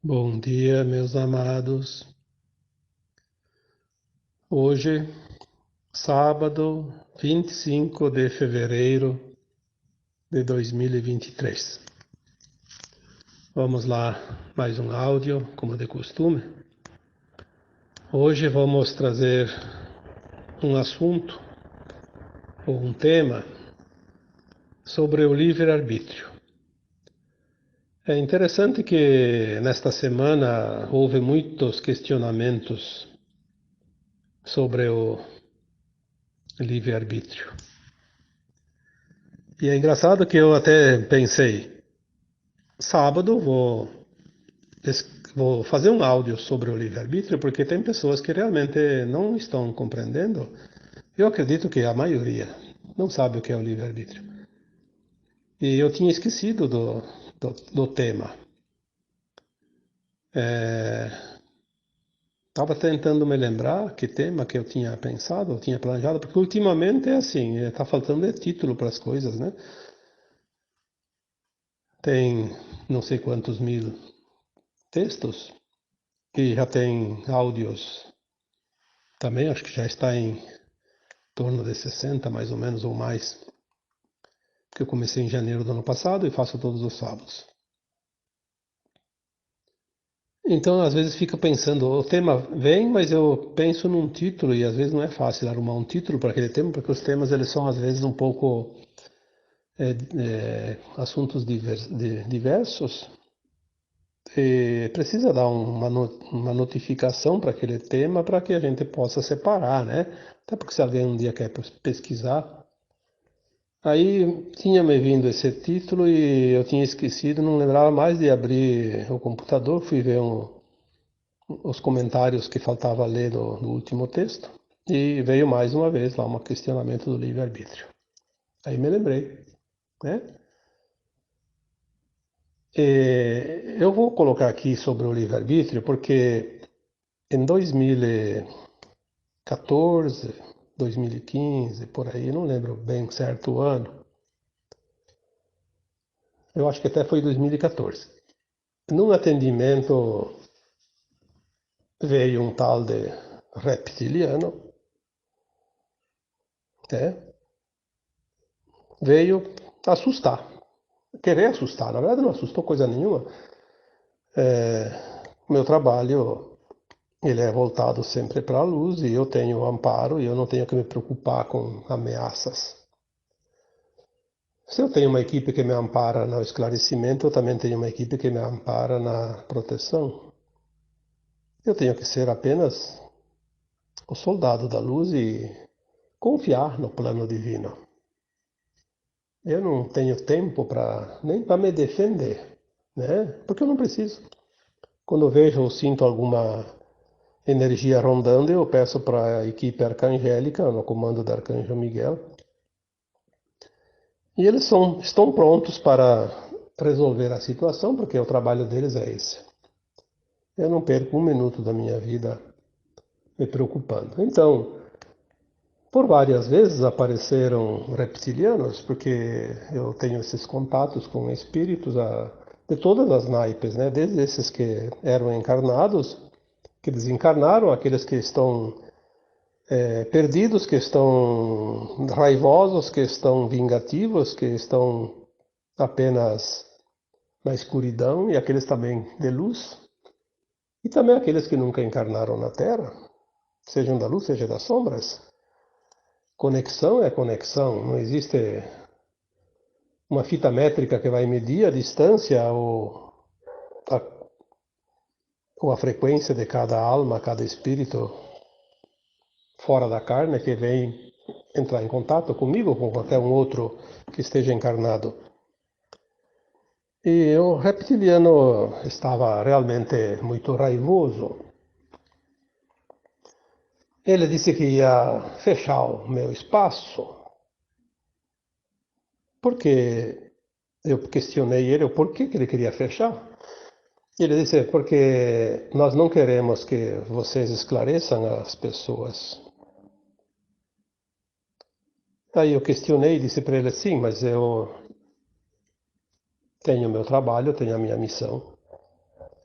Bom dia, meus amados. Hoje, sábado, 25 de fevereiro de 2023. Vamos lá, mais um áudio, como de costume. Hoje vamos trazer um assunto ou um tema sobre o livre-arbítrio. É interessante que nesta semana houve muitos questionamentos sobre o livre-arbítrio. E é engraçado que eu até pensei, sábado vou fazer um áudio sobre o livre-arbítrio, porque tem pessoas que realmente não estão compreendendo. Eu acredito que a maioria não sabe o que é o livre-arbítrio. E eu tinha esquecido do tema. Estava tentando me lembrar que tema que eu tinha pensado, eu tinha planejado, porque ultimamente é assim, está faltando de título para as coisas, né? Tem não sei quantos mil textos e já tem áudios também, acho que já está em torno de 60 mais ou menos ou mais, que eu comecei em janeiro do ano passado e faço todos os sábados. Então, às vezes fica pensando, o tema vem, mas eu penso num título e às vezes não é fácil arrumar um título para aquele tema, porque os temas eles são às vezes um pouco assuntos diversos e precisa dar uma notificação para aquele tema para que a gente possa separar, né? Até porque se alguém um dia quer pesquisar. Aí tinha me vindo esse título e eu tinha esquecido, não lembrava mais de abrir o computador, fui ver os comentários que faltava ler no último texto e veio mais uma vez lá um questionamento do livre-arbítrio. Aí me lembrei, né? Eu vou colocar aqui sobre o livre-arbítrio porque em 2014, 2015, por aí, não lembro bem certo o ano, eu acho que até foi 2014. Num atendimento veio um tal de reptiliano, né? Veio assustar, querer assustar. Na verdade, não assustou coisa nenhuma. Meu trabalho ele é voltado sempre para a luz e eu tenho amparo e eu não tenho que me preocupar com ameaças. Se eu tenho uma equipe que me ampara no esclarecimento, eu também tenho uma equipe que me ampara na proteção. Eu tenho que ser apenas o soldado da luz e confiar no plano divino. Eu não tenho tempo para nem para me defender, né? Porque eu não preciso. Quando eu vejo ou sinto alguma energia rondando, eu peço para a equipe arcangélica, no comando do arcanjo Miguel, e eles estão prontos para resolver a situação, porque o trabalho deles é esse. Eu não perco um minuto da minha vida me preocupando. Então, por várias vezes apareceram reptilianos, porque eu tenho esses contatos com espíritos de todas as naipes, né? Desde esses que eram encarnados, que desencarnaram, aqueles que estão perdidos, que estão raivosos, que estão vingativos, que estão apenas na escuridão, e aqueles também de luz, e também aqueles que nunca encarnaram na Terra, sejam da luz, seja das sombras. Conexão é conexão, não existe uma fita métrica que vai medir a distância a, ou a frequência de cada alma, cada espírito fora da carne que vem entrar em contato comigo ou com qualquer um outro que esteja encarnado. E o reptiliano estava realmente muito raivoso. Ele disse que ia fechar o meu espaço, porque eu questionei ele o porquê que ele queria fechar. Ele disse, porque nós não queremos que vocês esclareçam as pessoas. Aí eu questionei e disse para ele, sim, mas eu tenho o meu trabalho, tenho a minha missão.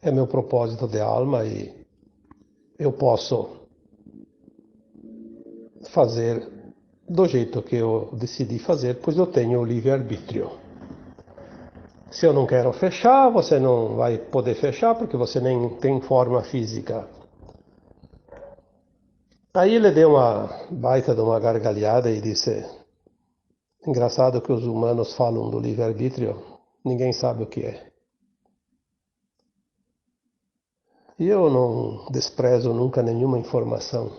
é meu propósito de alma e eu posso fazer do jeito que eu decidi fazer, pois eu tenho o livre-arbítrio. Se eu não quero fechar, você não vai poder fechar porque você nem tem forma física. Aí ele deu uma baita de uma gargalhada e disse: engraçado que os humanos falam do livre-arbítrio, ninguém sabe o que é. E eu não desprezo nunca nenhuma informação,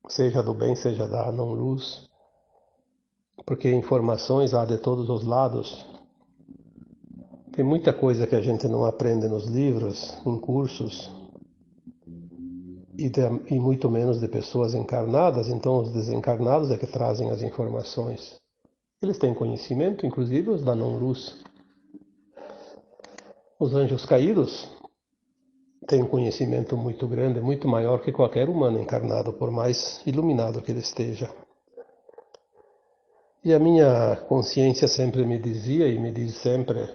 seja do bem, seja da não-luz, porque informações há de todos os lados. Tem muita coisa que a gente não aprende nos livros, em cursos, e muito menos de pessoas encarnadas, então os desencarnados é que trazem as informações. Eles têm conhecimento, inclusive os da não-luz. Os anjos caídos têm um conhecimento muito grande, muito maior que qualquer humano encarnado, por mais iluminado que ele esteja. E a minha consciência sempre me dizia e me diz sempre: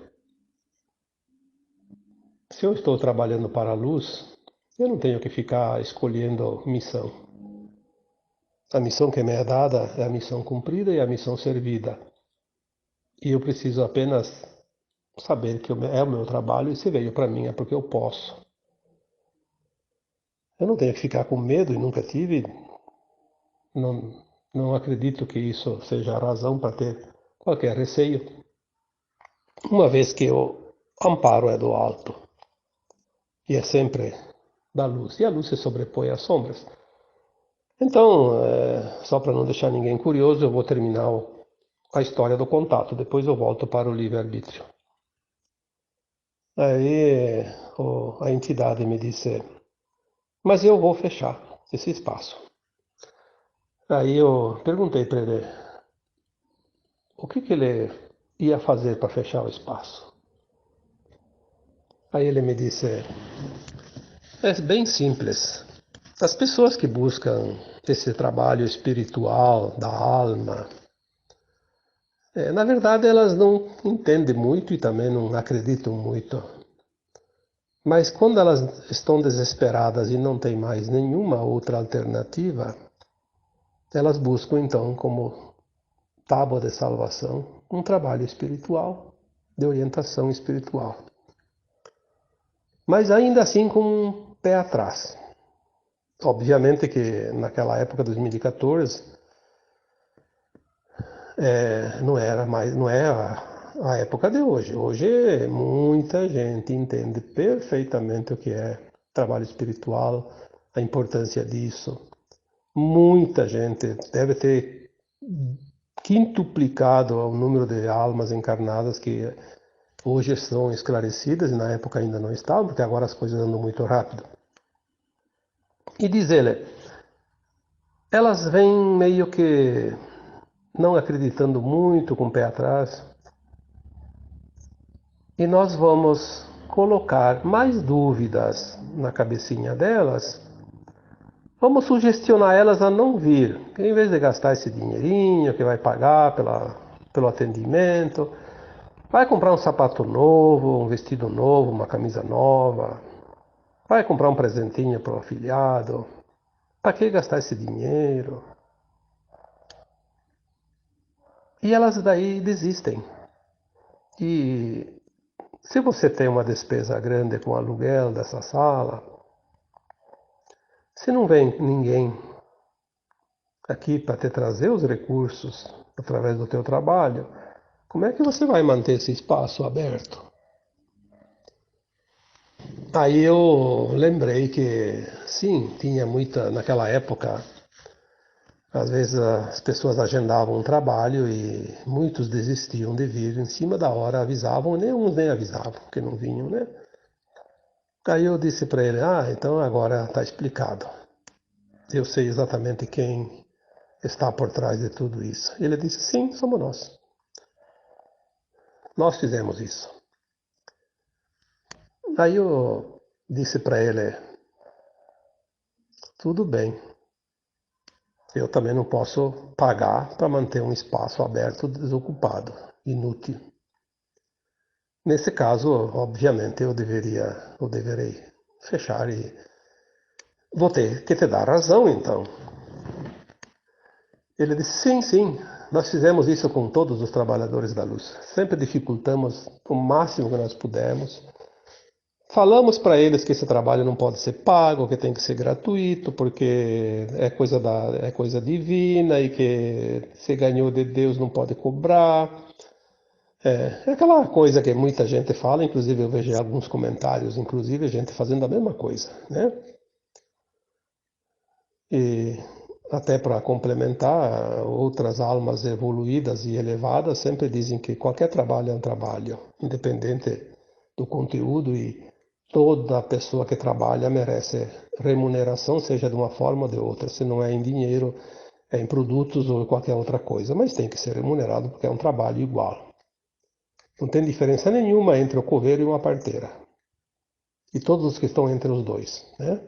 se eu estou trabalhando para a luz, eu não tenho que ficar escolhendo missão. A missão que me é dada é a missão cumprida e a missão servida. E eu preciso apenas saber que é o meu trabalho e se veio para mim é porque eu posso. Eu não tenho que ficar com medo e nunca tive. Não, não acredito que isso seja a razão para ter qualquer receio, uma vez que o amparo é do alto e é sempre da luz, e a luz se sobrepõe às sombras. Então, só para não deixar ninguém curioso, eu vou terminar a história do contato, depois eu volto para o livre-arbítrio. Aí a entidade me disse: mas eu vou fechar esse espaço. Aí eu perguntei para ele o que ele ia fazer para fechar o espaço. Aí ele me disse: é bem simples. As pessoas que buscam esse trabalho espiritual da alma, na verdade elas não entendem muito e também não acreditam muito. Mas quando elas estão desesperadas e não têm mais nenhuma outra alternativa, elas buscam então como tábua de salvação um trabalho espiritual, de orientação espiritual. Mas ainda assim com um pé atrás. Obviamente que naquela época, 2014, não é a época de hoje. Hoje muita gente entende perfeitamente o que é trabalho espiritual, a importância disso. Muita gente deve ter quintuplicado o número de almas encarnadas que hoje são esclarecidas e na época ainda não estavam, porque agora as coisas andam muito rápido. E diz ele, elas vêm meio que não acreditando muito, com o pé atrás, e nós vamos colocar mais dúvidas na cabecinha delas, vamos sugestionar elas a não vir, que em vez de gastar esse dinheirinho que vai pagar pelo atendimento, vai comprar um sapato novo, um vestido novo, uma camisa nova, vai comprar um presentinho para o afilhado, para que gastar esse dinheiro? E elas daí desistem. E se você tem uma despesa grande com o aluguel dessa sala, se não vem ninguém aqui para te trazer os recursos através do teu trabalho, como é que você vai manter esse espaço aberto? Aí eu lembrei que, sim, tinha muita, naquela época, às vezes as pessoas agendavam um trabalho e muitos desistiam de vir, em cima da hora avisavam, nem uns nem avisavam que não vinham, né? Aí eu disse para ele, então agora está explicado. Eu sei exatamente quem está por trás de tudo isso. Ele disse, sim, somos nós. Nós fizemos isso. Aí eu disse para ele, tudo bem, eu também não posso pagar para manter um espaço aberto desocupado, inútil. Nesse caso, obviamente, eu deverei fechar e vou ter que te dar razão, então. Ele disse: sim, sim, nós fizemos isso com todos os trabalhadores da luz. Sempre dificultamos o máximo que nós pudemos. Falamos para eles que esse trabalho não pode ser pago, que tem que ser gratuito, porque é coisa divina e que se ganhou de Deus não pode cobrar. É aquela coisa que muita gente fala, inclusive eu vejo alguns comentários, inclusive gente fazendo a mesma coisa, né? E até para complementar, outras almas evoluídas e elevadas sempre dizem que qualquer trabalho é um trabalho, independente do conteúdo, e toda pessoa que trabalha merece remuneração, seja de uma forma ou de outra. Se não é em dinheiro, é em produtos ou qualquer outra coisa, mas tem que ser remunerado porque é um trabalho igual. Não tem diferença nenhuma entre o coveiro e uma parteira. E todos os que estão entre os dois, né?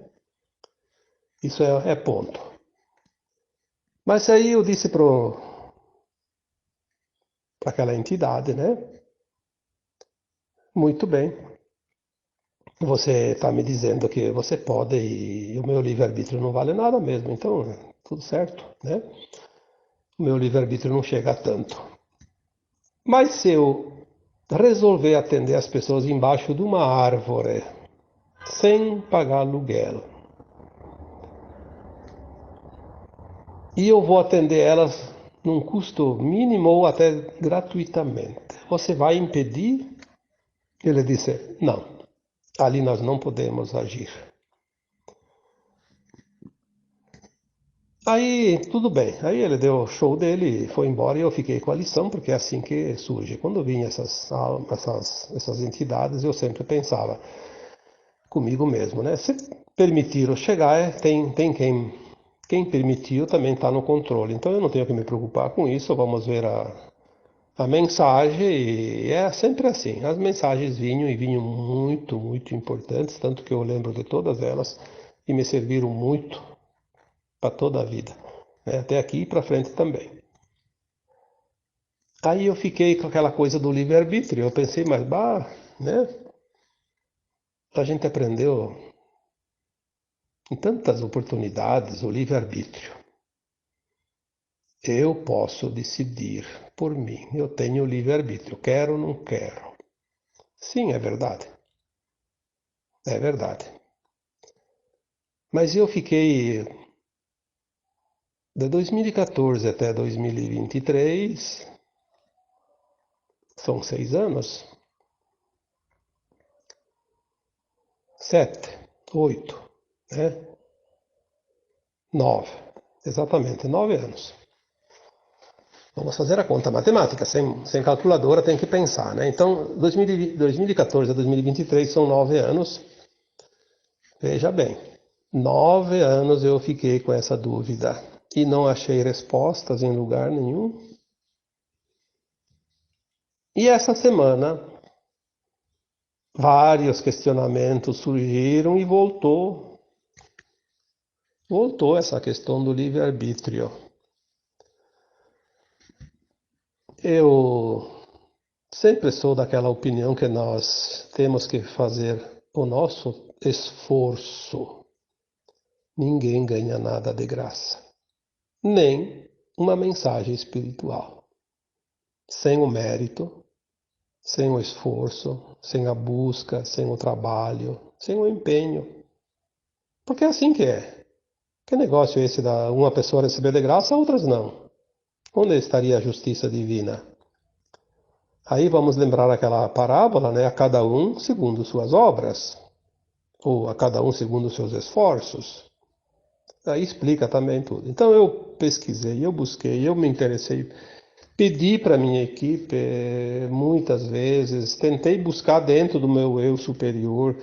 Isso é ponto. Mas aí eu disse para aquela entidade, né? Muito bem, você está me dizendo que você pode e o meu livre-arbítrio não vale nada mesmo, então tudo certo, né? O meu livre-arbítrio não chega a tanto. Mas se eu resolver atender as pessoas embaixo de uma árvore, sem pagar aluguel, e eu vou atender elas num custo mínimo ou até gratuitamente, você vai impedir? Ele disse: não, ali nós não podemos agir. Aí, tudo bem. Aí ele deu o show dele, foi embora e eu fiquei com a lição, porque é assim que surge. Quando vinham essas entidades, eu sempre pensava comigo mesmo, né? Se permitiram chegar, tem quem permitiu também está no controle. Então eu não tenho que me preocupar com isso. Vamos ver a mensagem, e é sempre assim. As mensagens vinham e vinham muito, muito importantes, tanto que eu lembro de todas elas e me serviram muito para toda a vida, né? Até aqui e para frente também. Aí eu fiquei com aquela coisa do livre-arbítrio. Eu pensei, mas bah, né? A gente aprendeu em tantas oportunidades o livre-arbítrio. Eu posso decidir por mim. Eu tenho livre-arbítrio. Quero ou não quero? Sim, é verdade. É verdade. Mas eu fiquei de 2014 até 2023, são 6 anos, 7, 8, né? 9, exatamente, 9 anos. Vamos fazer a conta matemática, sem calculadora tem que pensar, né? Então, 2014 a 2023 são 9 anos. Veja bem, 9 anos eu fiquei com essa dúvida e não achei respostas em lugar nenhum. E essa semana, vários questionamentos surgiram e voltou essa questão do livre-arbítrio. Eu sempre sou daquela opinião que nós temos que fazer o nosso esforço. Ninguém ganha nada de graça, nem uma mensagem espiritual. Sem o mérito, sem o esforço, sem a busca, sem o trabalho, sem o empenho. Porque é assim que é. Que negócio é esse da uma pessoa receber de graça, outras não? Onde estaria a justiça divina? Aí vamos lembrar aquela parábola, né? A cada um segundo suas obras, ou a cada um segundo seus esforços. Aí explica também tudo. Então eu pesquisei, eu busquei, eu me interessei, pedi para minha equipe muitas vezes, tentei buscar dentro do meu eu superior,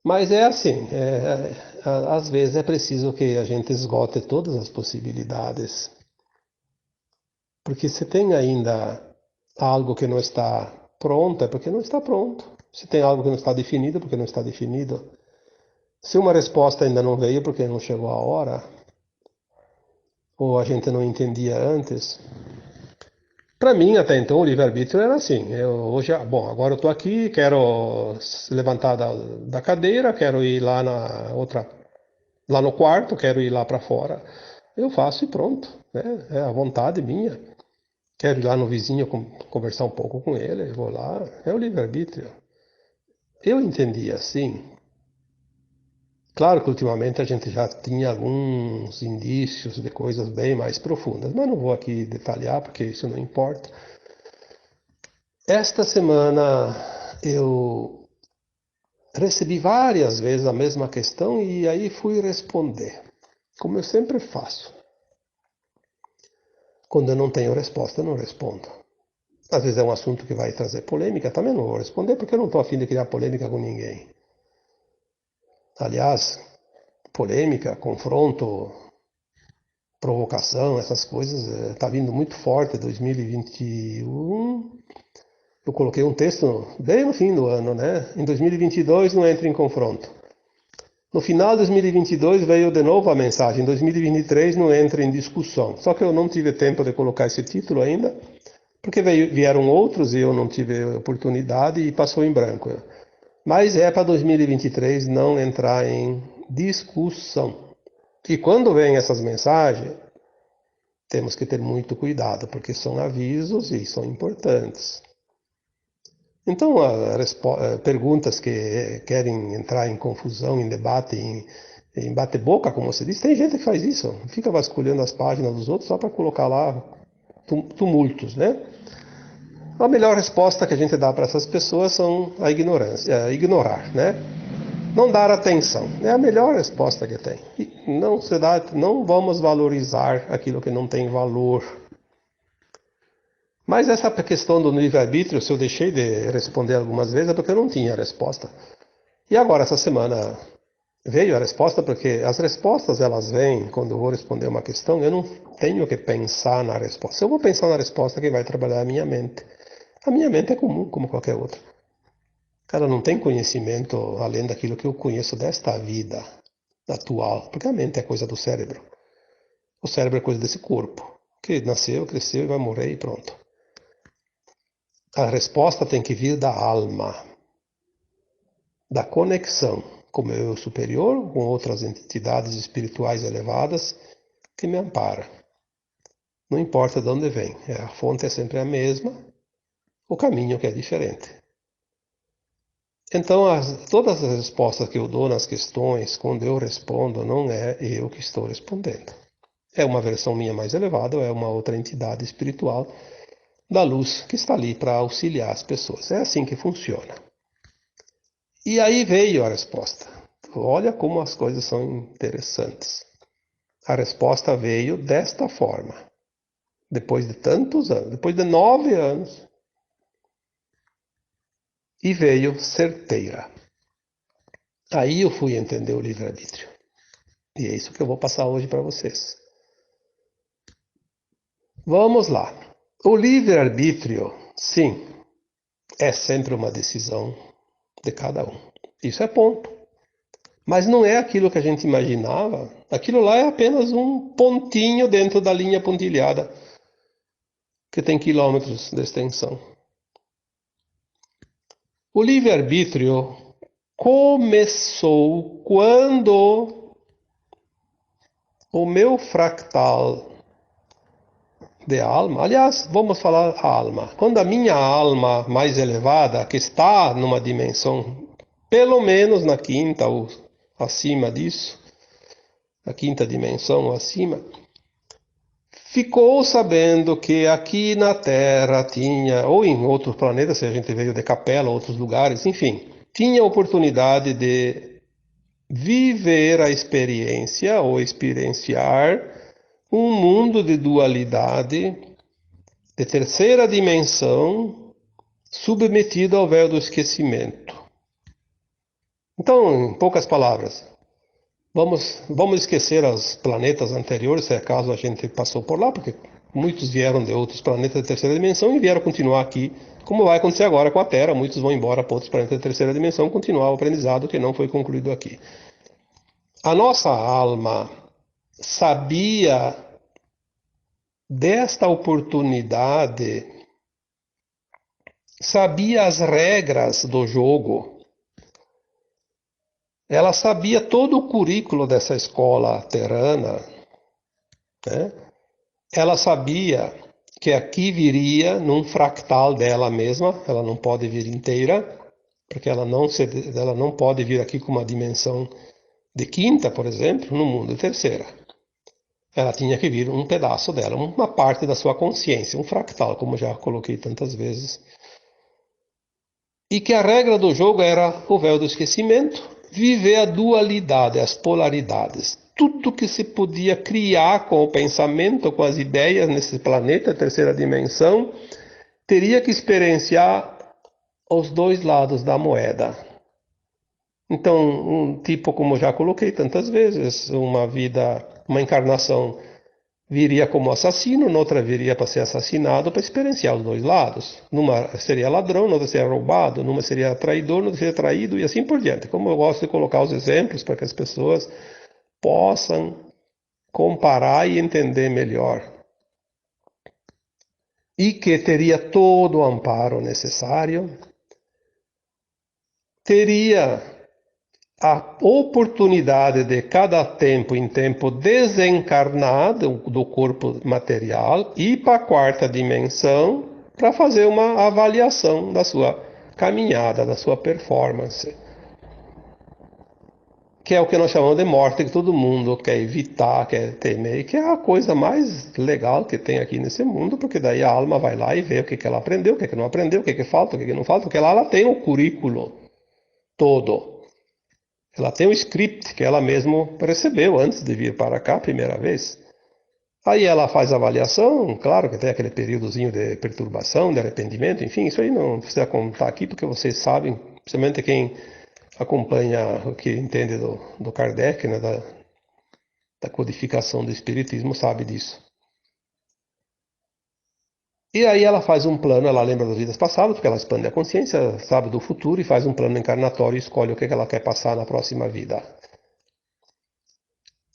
mas é assim, às vezes é preciso que a gente esgote todas as possibilidades, porque se tem ainda algo que não está pronto, é porque não está pronto. Se tem algo que não está definido, é porque não está definido. Se uma resposta ainda não veio, é porque não chegou a hora, ou a gente não entendia antes. Para mim, até então, o livre-arbítrio era assim. Hoje, bom, agora eu estou aqui, quero se levantar da cadeira, quero ir lá lá no quarto, quero ir lá para fora. Eu faço e pronto, né? É a vontade minha. Quero ir lá no vizinho conversar um pouco com ele, eu vou lá. É o livre-arbítrio. Eu entendi assim. Claro que ultimamente a gente já tinha alguns indícios de coisas bem mais profundas, mas não vou aqui detalhar porque isso não importa. Esta semana eu recebi várias vezes a mesma questão e aí fui responder, como eu sempre faço. Quando eu não tenho resposta, eu não respondo. Às vezes é um assunto que vai trazer polêmica, também não vou responder porque eu não estou a fim de criar polêmica com ninguém. Aliás, polêmica, confronto, provocação, essas coisas, está vindo muito forte. 2021, eu coloquei um texto bem no fim do ano, né? Em 2022 não entre em confronto. No final de 2022 veio de novo a mensagem, em 2023 não entra em discussão. Só que eu não tive tempo de colocar esse título ainda, porque vieram outros e eu não tive oportunidade e passou em branco. Mas é para 2023 não entrar em discussão. E quando vem essas mensagens, temos que ter muito cuidado, porque são avisos e são importantes. Então, perguntas que querem entrar em confusão, em debate, em bate-boca, como você diz, tem gente que faz isso, fica vasculhando as páginas dos outros só para colocar lá tumultos, né? A melhor resposta que a gente dá para essas pessoas são a ignorância, ignorar, né? Não dar atenção. É a melhor resposta que tem. E não vamos valorizar aquilo que não tem valor. Mas essa questão do livre-arbítrio, se eu deixei de responder algumas vezes, é porque eu não tinha resposta. E agora, essa semana, veio a resposta, porque as respostas, elas vêm, quando eu vou responder uma questão, eu não tenho que pensar na resposta. Se eu vou pensar na resposta, quem vai trabalhar é a minha mente. A minha mente é comum, como qualquer outra. Ela não tem conhecimento além daquilo que eu conheço desta vida atual, porque a mente é coisa do cérebro. O cérebro é coisa desse corpo, que nasceu, cresceu e vai morrer e pronto. A resposta tem que vir da alma, da conexão com o meu eu superior, com outras entidades espirituais elevadas que me amparam. Não importa de onde vem, a fonte é sempre a mesma, o caminho que é diferente. Então, todas as respostas que eu dou nas questões, quando eu respondo, não é eu que estou respondendo. É uma versão minha mais elevada, ou é uma outra entidade espiritual da luz que está ali para auxiliar as pessoas. É assim que funciona. E aí veio a resposta. Olha como as coisas são interessantes. A resposta veio desta forma. Depois de tantos anos, depois de 9 anos. E veio certeira. Aí eu fui entender o livre-arbítrio. E é isso que eu vou passar hoje para vocês. Vamos lá. O livre-arbítrio, sim, é sempre uma decisão de cada um. Isso é ponto. Mas não é aquilo que a gente imaginava. Aquilo lá é apenas um pontinho dentro da linha pontilhada, que tem quilômetros de extensão. O livre-arbítrio começou quando o meu fractal de alma, aliás, vamos falar a alma. Quando a minha alma mais elevada, que está numa dimensão, pelo menos na quinta ou acima disso, a quinta dimensão ou acima, ficou sabendo que aqui na Terra tinha, ou em outros planetas, se a gente veio de Capela, outros lugares, enfim, tinha oportunidade de viver a experiência ou experienciar um mundo de dualidade, de terceira dimensão, submetido ao véu do esquecimento. Então, em poucas palavras, vamos esquecer os planetas anteriores, se acaso a gente passou por lá, porque muitos vieram de outros planetas de terceira dimensão e vieram continuar aqui, como vai acontecer agora com a Terra. Muitos vão embora para outros planetas de terceira dimensão, continuar o aprendizado que não foi concluído aqui. A nossa alma sabia desta oportunidade, sabia as regras do jogo. Ela sabia todo o currículo dessa escola terrana, né? Ela sabia que aqui viria num fractal dela mesma, ela não pode vir inteira, porque ela não pode vir aqui com uma dimensão de quinta, por exemplo, no mundo de terceira. Ela tinha que vir um pedaço dela, uma parte da sua consciência, um fractal, como já coloquei tantas vezes. E que a regra do jogo era o véu do esquecimento, viver a dualidade, as polaridades. Tudo que se podia criar com o pensamento, com as ideias nesse planeta, terceira dimensão, teria que experienciar os dois lados da moeda. Então, um tipo, como já coloquei tantas vezes, uma encarnação viria como assassino, noutra viria para ser assassinado, para experienciar os dois lados. Numa seria ladrão, noutra seria roubado, numa seria traidor, noutra seria traído e assim por diante. Como eu gosto de colocar os exemplos para que as pessoas possam comparar e entender melhor. E que teria todo o amparo necessário, teria a oportunidade de cada tempo em tempo desencarnar do corpo material e ir para a quarta dimensão para fazer uma avaliação da sua caminhada, da sua performance. Que é o que nós chamamos de morte, que todo mundo quer evitar, quer temer, que é a coisa mais legal que tem aqui nesse mundo, porque daí a alma vai lá e vê o que ela aprendeu, o que não aprendeu, o que falta, o que não falta, porque lá ela tem o currículo todo. Ela tem o script que ela mesma recebeu antes de vir para cá a primeira vez. Aí ela faz a avaliação, claro que tem aquele períodozinho de perturbação, de arrependimento, enfim, isso aí não precisa contar aqui, porque vocês sabem, principalmente quem acompanha o que entende do Kardec, né, da codificação do Espiritismo, sabe disso. E aí ela faz um plano, ela lembra das vidas passadas, porque ela expande a consciência, sabe do futuro e faz um plano encarnatório e escolhe o que ela quer passar na próxima vida.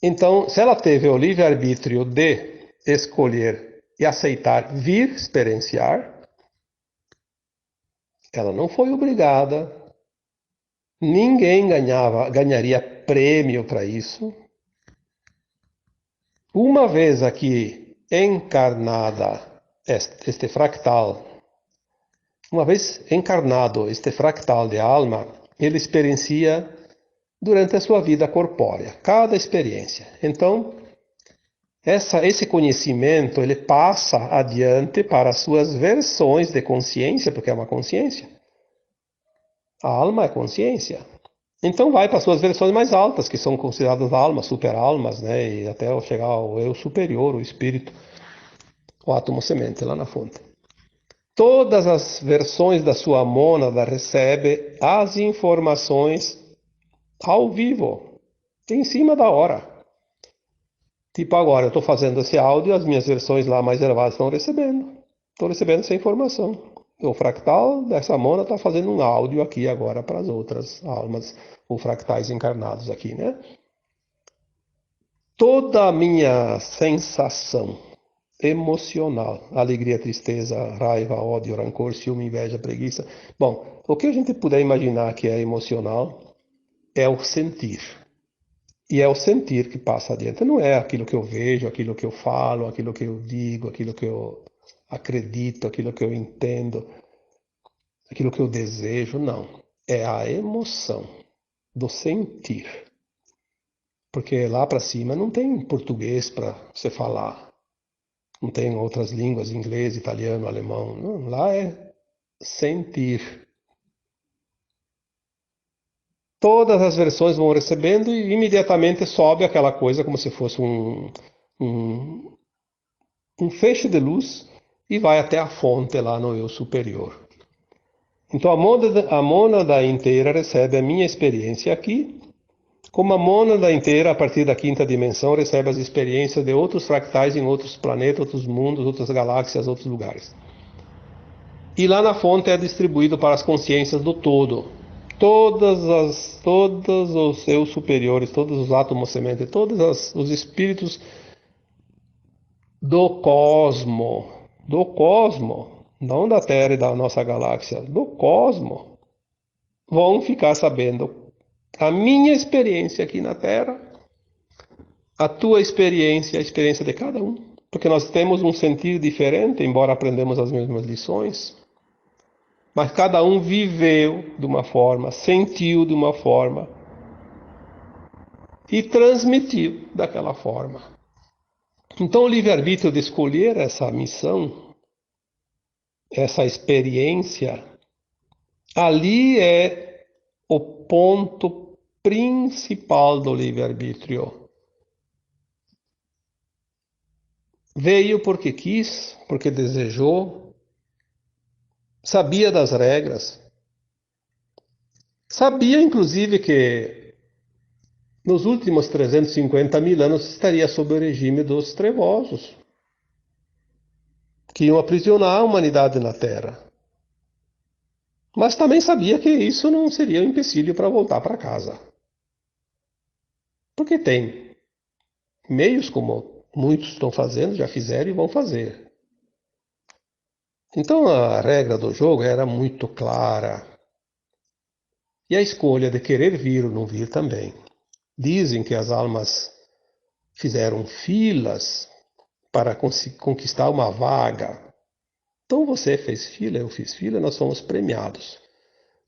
Então, se ela teve o livre-arbítrio de escolher e aceitar vir experienciar, ela não foi obrigada, ninguém ganharia prêmio para isso. Uma vez aqui encarnada este fractal, uma vez encarnado este fractal de alma, ele experiencia durante a sua vida corpórea, cada experiência. Então, esse conhecimento ele passa adiante para as suas versões de consciência, porque é uma consciência. A alma é consciência. Então vai para as suas versões mais altas, que são consideradas almas, super-almas, né? E até chegar ao eu superior, o espírito, o átomo semente lá na fonte. Todas as versões da sua mônada recebe as informações ao vivo, em cima da hora. Tipo agora, eu estou fazendo esse áudio, as minhas versões lá mais elevadas estão recebendo. Estou recebendo essa informação. O fractal dessa mônada está fazendo um áudio aqui agora para as outras almas, ou fractais encarnados aqui, né? Toda a minha sensação emocional, alegria, tristeza, raiva, ódio, rancor, ciúme, inveja, preguiça. Bom, o que a gente puder imaginar que é emocional é o sentir. E é o sentir que passa adiante. Não é aquilo que eu vejo, aquilo que eu falo, aquilo que eu digo, aquilo que eu acredito, aquilo que eu entendo, aquilo que eu desejo. Não. É a emoção do sentir. Porque lá para cima não tem português para você falar. Não tem outras línguas, inglês, italiano, alemão. Não, lá é sentir. Todas as versões vão recebendo e imediatamente sobe aquela coisa como se fosse um feixe de luz e vai até a fonte lá no eu superior. Então a mônada inteira recebe a minha experiência aqui, como a mônada inteira, a partir da quinta dimensão, recebe as experiências de outros fractais em outros planetas, outros mundos, outras galáxias, outros lugares. E lá na fonte é distribuído para as consciências do todo. Todos os seus superiores, todos os átomos semente, todos os espíritos do cosmo, não da Terra e da nossa galáxia, do cosmo, vão ficar sabendo a minha experiência aqui na Terra, a tua experiência, a experiência de cada um. Porque nós temos um sentir diferente, embora aprendemos as mesmas lições. Mas cada um viveu de uma forma, sentiu de uma forma e transmitiu daquela forma. Então o livre-arbítrio de escolher essa missão, essa experiência, ali é o ponto principal do livre-arbítrio. Veio porque quis, porque desejou, sabia das regras, sabia inclusive que nos últimos 350 mil anos estaria sob o regime dos trevosos, que iam aprisionar a humanidade na Terra. Mas também sabia que isso não seria um empecilho para voltar para casa. Porque tem meios como muitos estão fazendo, já fizeram e vão fazer. Então a regra do jogo era muito clara. E a escolha de querer vir ou não vir também. Dizem que as almas fizeram filas para conquistar uma vaga. Então você fez fila, eu fiz fila, nós fomos premiados.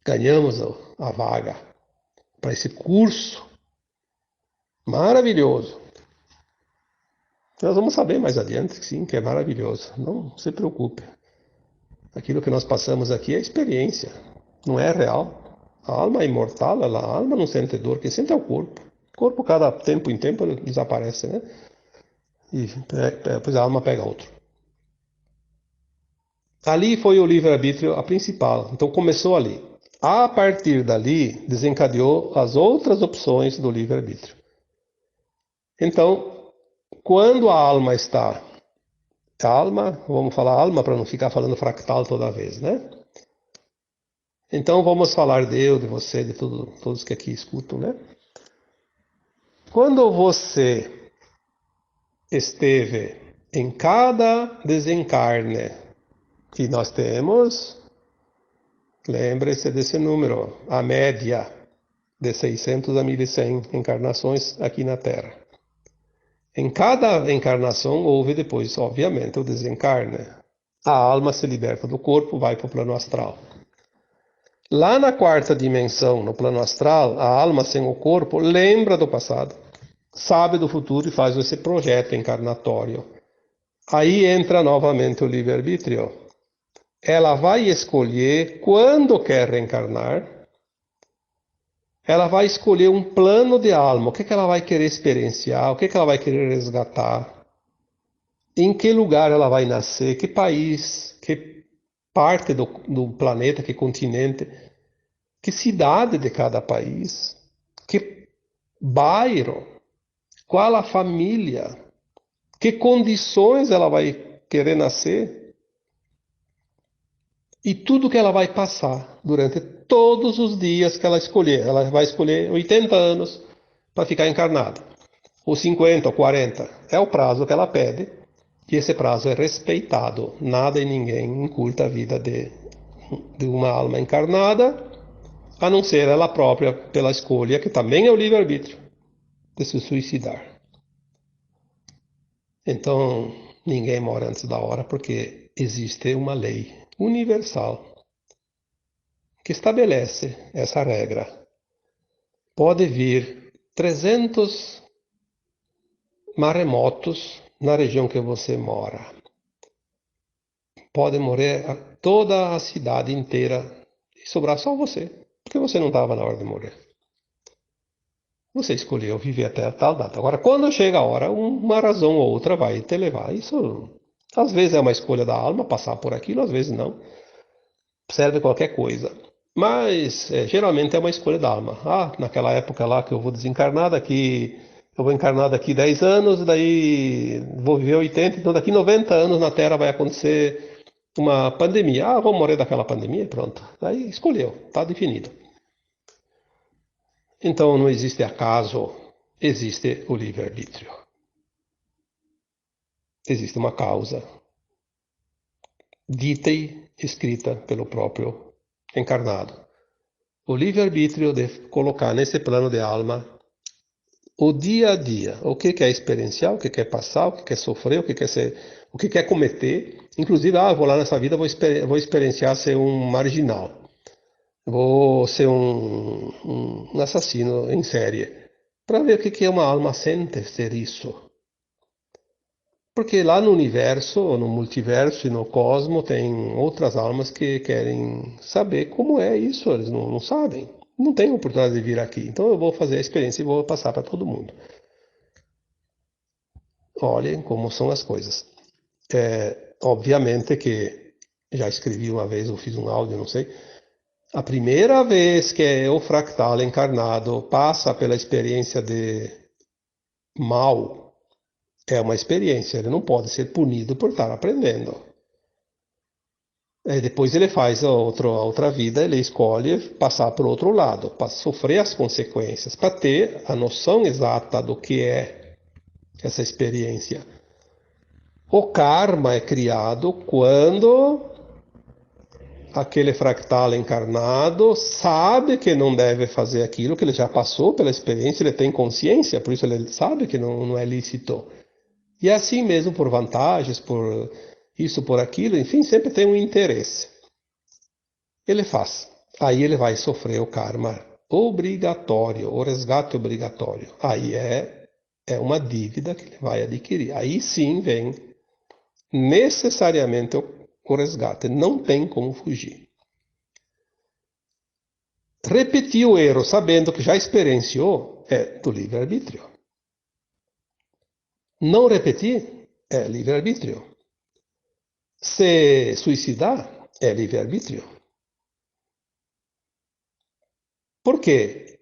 Ganhamos a vaga para esse curso maravilhoso. Nós vamos saber mais adiante que sim, que é maravilhoso. Não se preocupe. Aquilo que nós passamos aqui é experiência, não é real. A alma é imortal, a alma não sente dor, quem sente é o corpo. O corpo, cada tempo em tempo, desaparece, né? E depois a alma pega outro. Ali foi o livre-arbítrio a principal, então começou ali. A partir dali, desencadeou as outras opções do livre-arbítrio. Então, quando a alma está calma, vamos falar alma para não ficar falando fractal toda vez, né? Então vamos falar de eu, de você, de todos que aqui escutam, né? Quando você esteve em cada desencarne que nós temos, lembre-se desse número, a média de 600 a 1100 encarnações aqui na Terra. Em cada encarnação houve depois, obviamente, o desencarne. A alma se liberta do corpo, vai para o plano astral. Lá na quarta dimensão, no plano astral, a alma sem o corpo lembra do passado, sabe do futuro e faz esse projeto encarnatório. Aí entra novamente o livre-arbítrio. Ela vai escolher quando quer reencarnar, ela vai escolher um plano de alma, o que ela vai querer experienciar, o que ela vai querer resgatar, em que lugar ela vai nascer, que país, que parte do planeta, que continente, que cidade de cada país, que bairro, qual a família, que condições ela vai querer nascer e tudo que ela vai passar durante todos os dias que ela escolher. Ela vai escolher 80 anos para ficar encarnada, ou 50, ou 40. É o prazo que ela pede e esse prazo é respeitado. Nada e ninguém encurta a vida de uma alma encarnada, a não ser ela própria pela escolha, que também é o livre-arbítrio, de se suicidar. Então, ninguém morre antes da hora porque existe uma lei universal que estabelece essa regra. Pode vir 300 maremotos na região que você mora. Pode morrer toda a cidade inteira e sobrar só você, porque você não estava na hora de morrer. Você escolheu viver até tal data. Agora, quando chega a hora, uma razão ou outra vai te levar. Isso, às vezes, é uma escolha da alma passar por aquilo, às vezes não. Serve qualquer coisa. Mas, geralmente, é uma escolha da alma. Ah, naquela época lá que eu vou desencarnar, eu vou encarnar daqui 10 anos, daí vou viver 80, então daqui 90 anos na Terra vai acontecer uma pandemia. Ah, vou morrer daquela pandemia, pronto. Daí escolheu, está definido. Então não existe acaso, existe o livre-arbítrio. existe uma causa dita e escrita pelo próprio encarnado. O livre-arbítrio de colocar nesse plano de alma o dia a dia, o que quer experienciar, o que quer passar, o que quer sofrer, o que quer cometer. Inclusive, vou lá nessa vida, vou experienciar ser um marginal, vou ser um assassino em série, para ver o que uma alma sente ser isso. Porque lá no universo, no multiverso e no cosmo, tem outras almas que querem saber como é isso, eles não sabem. Não têm oportunidade de vir aqui. Então eu vou fazer a experiência e vou passar para todo mundo. Olhem como são as coisas. Obviamente que já escrevi uma vez, ou fiz um áudio, não sei. A primeira vez que o fractal encarnado passa pela experiência de mal, é uma experiência, ele não pode ser punido por estar aprendendo. Depois ele faz a outra vida, ele escolhe passar para o outro lado, para sofrer as consequências, para ter a noção exata do que é essa experiência. O karma é criado quando aquele fractal encarnado sabe que não deve fazer aquilo, que ele já passou pela experiência, ele tem consciência, por isso ele sabe que não é lícito. E assim mesmo por vantagens, por isso, por aquilo, enfim, sempre tem um interesse. Ele faz. Aí ele vai sofrer o karma obrigatório, o resgate obrigatório. Aí é uma dívida que ele vai adquirir. Aí sim vem necessariamente o resgate. Não tem como fugir. Repetir o erro sabendo que já experienciou é do livre-arbítrio. Não repetir é livre-arbítrio. Se suicidar é livre-arbítrio. Por quê?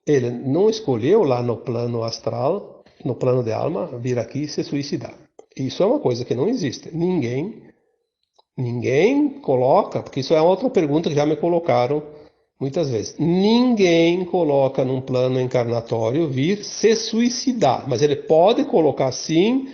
Ele não escolheu lá no plano astral, no plano de alma, vir aqui e se suicidar. Isso é uma coisa que não existe. Ninguém coloca, porque isso é outra pergunta que já me colocaram muitas vezes. Ninguém coloca num plano encarnatório vir se suicidar, mas ele pode colocar sim,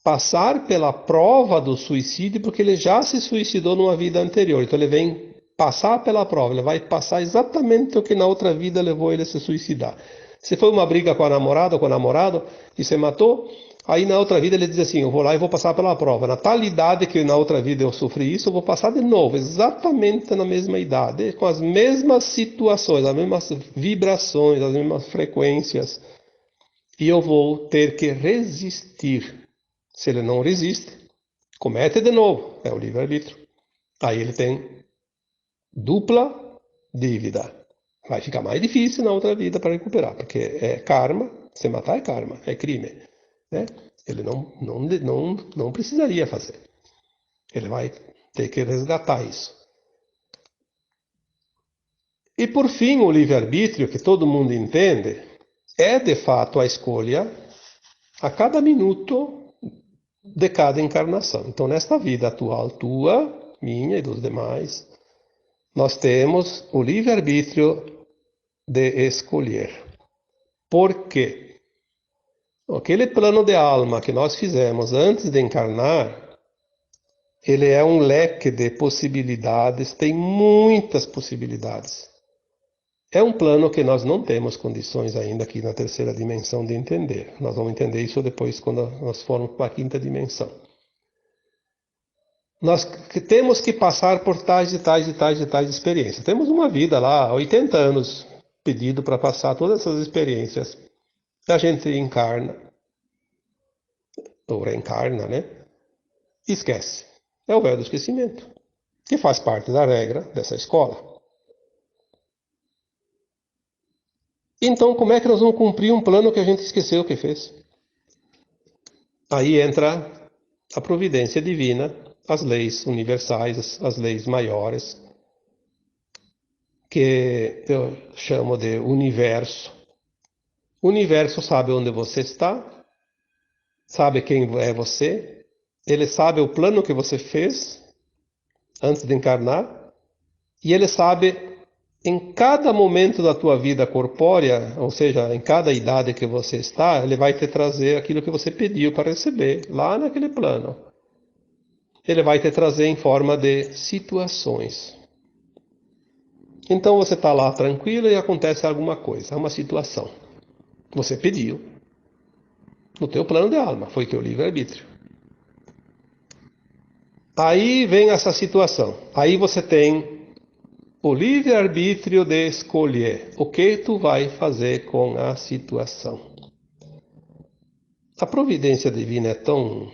passar pela prova do suicídio, porque ele já se suicidou numa vida anterior. Então ele vem passar pela prova, ele vai passar exatamente o que na outra vida levou ele a se suicidar. Se foi uma briga com a namorada ou com o namorado e se matou, aí na outra vida ele diz assim, eu vou lá e vou passar pela prova. Na tal idade que na outra vida eu sofri isso, eu vou passar de novo, exatamente na mesma idade, com as mesmas situações, as mesmas vibrações, as mesmas frequências. E eu vou ter que resistir. Se ele não resiste, comete de novo, é o livre-arbítrio. Aí ele tem dupla dívida. Vai ficar mais difícil na outra vida para recuperar, porque é karma, se matar é karma, é crime. Né? Ele não precisaria fazer. Ele vai ter que resgatar isso. E por fim, o livre-arbítrio, que todo mundo entende, é de fato a escolha a cada minuto de cada encarnação. Então, nesta vida atual tua, minha e dos demais, nós temos o livre-arbítrio de escolher. Por quê? Aquele plano de alma que nós fizemos antes de encarnar, ele é um leque de possibilidades, tem muitas possibilidades. É um plano que nós não temos condições ainda aqui na terceira dimensão de entender. Nós vamos entender isso depois quando nós formos para a quinta dimensão. Nós temos que passar por tais e tais e tais e tais experiências. Temos uma vida lá, 80 anos pedido para passar todas essas experiências. A gente encarna, ou reencarna, né? E esquece. É o véu do esquecimento, que faz parte da regra dessa escola. Então, como é que nós vamos cumprir um plano que a gente esqueceu que fez? Aí entra a providência divina, as leis universais, as leis maiores, que eu chamo de universo. O universo sabe onde você está, sabe quem é você, ele sabe o plano que você fez antes de encarnar, e ele sabe em cada momento da tua vida corpórea, ou seja, em cada idade que você está, ele vai te trazer aquilo que você pediu para receber, lá naquele plano. Ele vai te trazer em forma de situações. Então você está lá tranquilo e acontece alguma coisa, uma situação. Você pediu no teu plano de alma, foi teu livre-arbítrio. Aí vem essa situação. Aí você tem o livre-arbítrio de escolher o que tu vai fazer com a situação. A providência divina é tão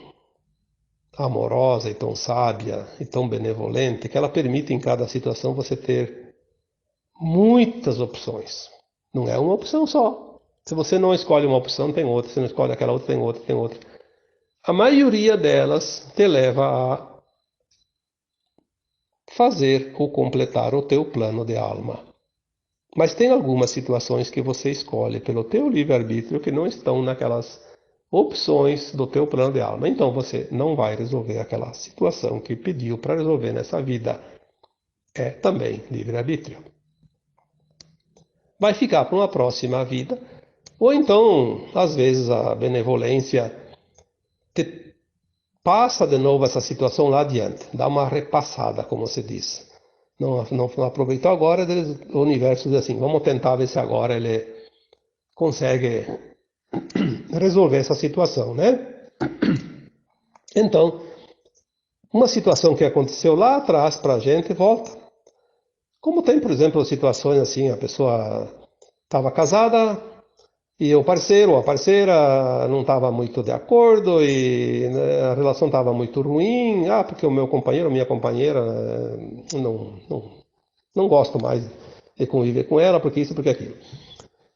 amorosa e tão sábia e tão benevolente que ela permite em cada situação você ter muitas opções. Não é uma opção só. Se você não escolhe uma opção, tem outra. Se não escolhe aquela outra, tem outra, tem outra. A maioria delas te leva a fazer ou completar o teu plano de alma. Mas tem algumas situações que você escolhe pelo teu livre-arbítrio que não estão naquelas opções do teu plano de alma. Então você não vai resolver aquela situação que pediu para resolver nessa vida. É também livre-arbítrio. Vai ficar para uma próxima vida, ou então, às vezes, a benevolência te passa de novo essa situação lá adiante, dá uma repassada, como se diz. Não aproveitou agora, o universo diz assim, vamos tentar ver se agora ele consegue resolver essa situação, né? Então, uma situação que aconteceu lá atrás para a gente volta. Como tem, por exemplo, situações assim, a pessoa estava casada e o parceiro ou a parceira não estava muito de acordo e né, a relação estava muito ruim. Ah, porque o meu companheiro ou minha companheira não gosto mais de conviver com ela, porque isso, porque aquilo.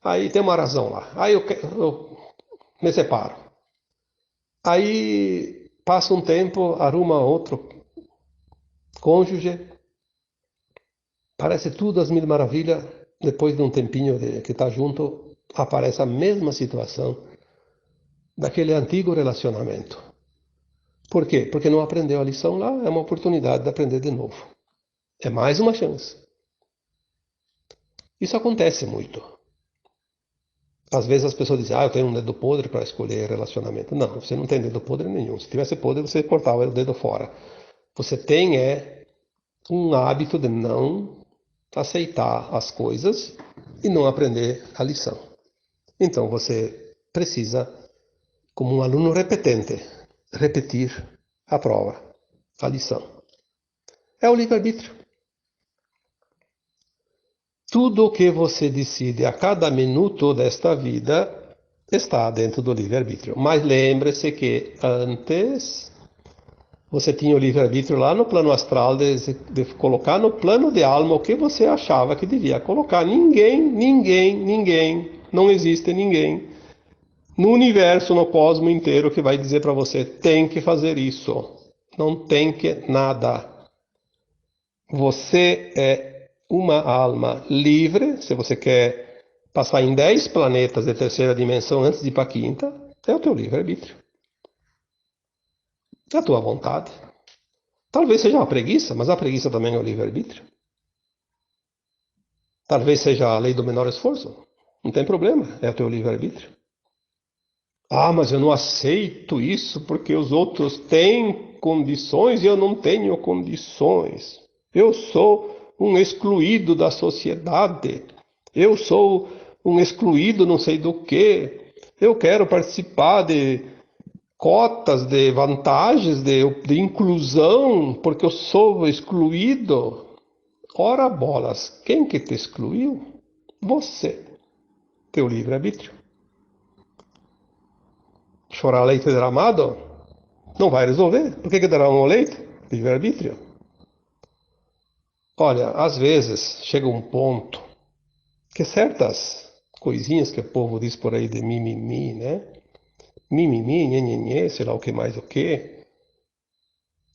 Aí tem uma razão lá. Aí eu me separo. Aí passa um tempo, arruma outro cônjuge, parece tudo às mil maravilhas. Depois de um tempinho que está junto, aparece a mesma situação daquele antigo relacionamento. Por quê? Porque não aprendeu a lição lá, é uma oportunidade de aprender de novo. É mais uma chance. Isso acontece muito. Às vezes as pessoas dizem, eu tenho um dedo podre para escolher relacionamento. Não, você não tem dedo podre nenhum. Se tivesse podre, você cortava o dedo fora. Você tem um hábito de não aceitar as coisas e não aprender a lição. Então você precisa, como um aluno repetente, repetir a prova, a lição. É o livre-arbítrio. Tudo o que você decide a cada minuto desta vida está dentro do livre-arbítrio. Mas lembre-se que antes você tinha o livre-arbítrio lá no plano astral de colocar no plano de alma o que você achava que devia colocar. Ninguém, não existe ninguém no universo, no cosmos inteiro que vai dizer para você, tem que fazer isso. Não tem que nada. Você é uma alma livre, se você quer passar em 10 planetas de terceira dimensão antes de ir para a quinta, é o teu livre-arbítrio. É a tua vontade. Talvez seja uma preguiça, mas a preguiça também é o livre-arbítrio. Talvez seja a lei do menor esforço. Não tem problema, é o teu livre-arbítrio. Ah, mas eu não aceito isso porque os outros têm condições e eu não tenho condições. Eu sou um excluído da sociedade. Eu sou um excluído não sei do quê. Eu quero participar de cotas, de vantagens, de inclusão, porque eu sou excluído. Ora bolas, quem que te excluiu? Você, teu livre-arbítrio. Chorar leite derramado não vai resolver. Por que derramam leite? Livre-arbítrio. Olha, às vezes chega um ponto que certas coisinhas que o povo diz por aí de mimimi, né? Mimimi, nhenhenhê, sei lá o que mais o que.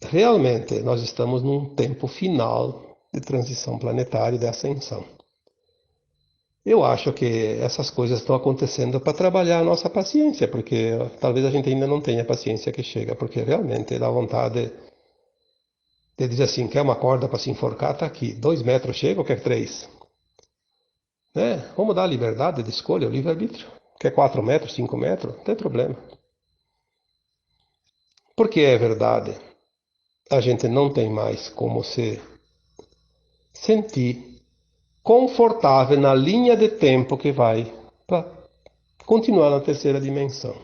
Realmente, nós estamos num tempo final de transição planetária e de ascensão. Eu acho que essas coisas estão acontecendo para trabalhar a nossa paciência, porque talvez a gente ainda não tenha a paciência que chega, porque realmente dá vontade de dizer assim, quer uma corda para se enforcar? Tá aqui. 2 metros chega ou quer 3? né? Vamos dar a liberdade de escolha, o livre-arbítrio. Quer 4 metros, 5 metros? Não tem problema. Porque é verdade, a gente não tem mais como se sentir confortável na linha de tempo que vai para continuar na terceira dimensão.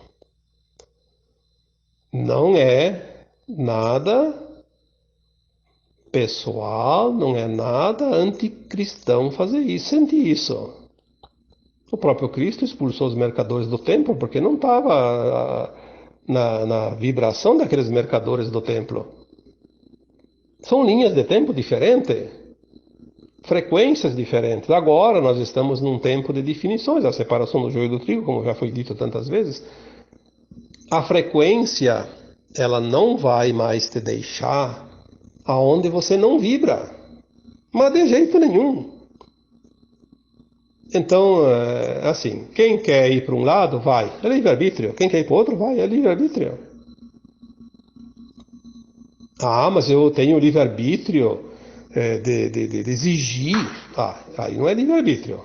Não é nada pessoal, não é nada anticristão fazer isso, sentir isso. O próprio Cristo expulsou os mercadores do templo porque não estava na vibração daqueles mercadores do templo. São linhas de tempo diferentes, frequências diferentes. Agora nós estamos num tempo de definições, a separação do joio do trigo, como já foi dito tantas vezes. A frequência, ela não vai mais te deixar aonde você não vibra, mas de jeito nenhum. Então, assim, quem quer ir para um lado, vai, é livre-arbítrio. Quem quer ir para o outro, vai, é livre-arbítrio. Ah, mas eu tenho livre-arbítrio de exigir. Ah, aí não é livre-arbítrio.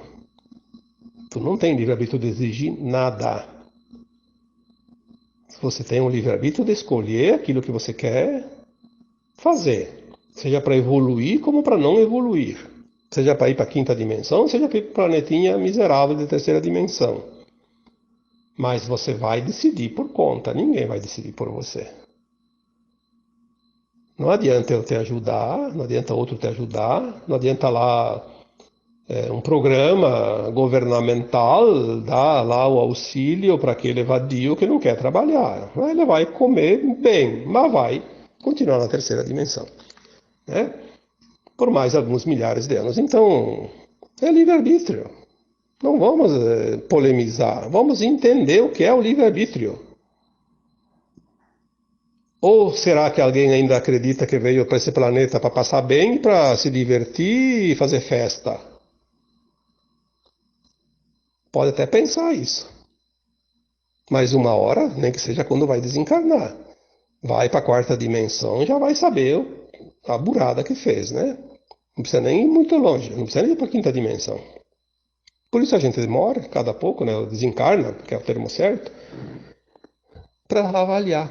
Tu não tem livre-arbítrio de exigir nada. Você tem um livre-arbítrio de escolher aquilo que você quer fazer. Seja para evoluir como para não evoluir. Seja para ir para a quinta dimensão, seja para ir para o planetinha miserável de terceira dimensão. Mas você vai decidir por conta, ninguém vai decidir por você. Não adianta eu te ajudar, não adianta outro te ajudar, não adianta lá um programa governamental dar lá o auxílio para aquele vadio que não quer trabalhar. Ele vai comer bem, mas vai continuar na terceira dimensão, né? Por mais alguns milhares de anos. Então, é livre-arbítrio. Não vamos polemizar, vamos entender o que é o livre-arbítrio. Ou será que alguém ainda acredita que veio para esse planeta para passar bem, para se divertir e fazer festa? Pode até pensar isso. Mas uma hora, nem que seja quando vai desencarnar, vai para a quarta dimensão e já vai saber a burrada que fez, né? Não precisa nem ir muito longe, não precisa nem ir para a quinta dimensão. Por isso a gente demora, cada pouco, né? Desencarna, que é o termo certo, para avaliar.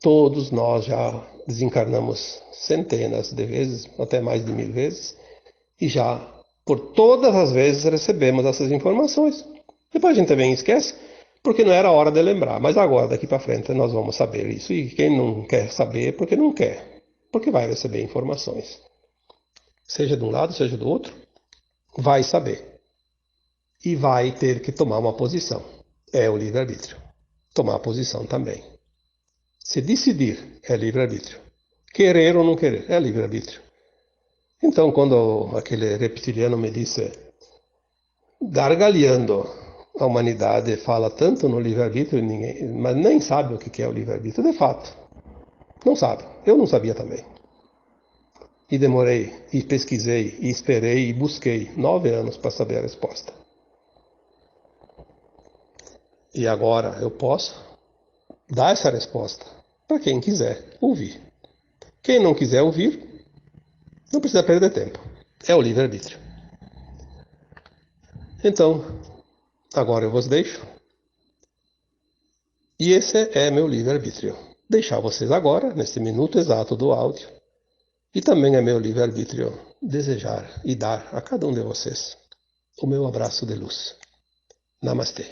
Todos nós já desencarnamos centenas de vezes, até mais de 1000 vezes, e já por todas as vezes recebemos essas informações. Depois a gente também esquece, porque não era hora de lembrar. Mas agora, daqui para frente, nós vamos saber isso. E quem não quer saber, porque não quer. Porque vai receber informações. Seja de um lado, seja do outro, vai saber. E vai ter que tomar uma posição. É o livre-arbítrio. Tomar a posição também. Se decidir, é livre-arbítrio. Querer ou não querer, é livre-arbítrio. Então, quando aquele reptiliano me disse, gargalhando, a humanidade fala tanto no livre-arbítrio, mas nem sabe o que é o livre-arbítrio, de fato. Não sabe. Eu não sabia também. E demorei, e pesquisei, e esperei, e busquei 9 anos para saber a resposta. E agora eu posso dar essa resposta para quem quiser ouvir. Quem não quiser ouvir, não precisa perder tempo. É o livre-arbítrio. Então, agora eu vos deixo. E esse é meu livre-arbítrio. Deixar vocês agora, nesse minuto exato do áudio. E também é meu livre-arbítrio desejar e dar a cada um de vocês o meu abraço de luz. Namastê.